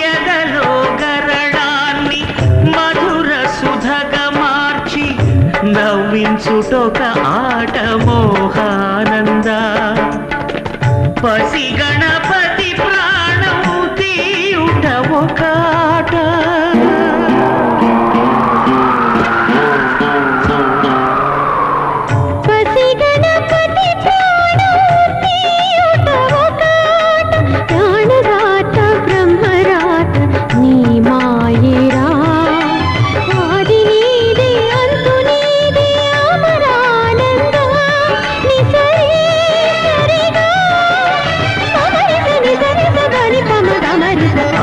ఎదలో గరళాన్ని మధుర సుధగా మార్చి నవ్వించుటొక ఆట మోహానంద పసి గణపతి ప్రాణము తీయుట ఒకాట Marisa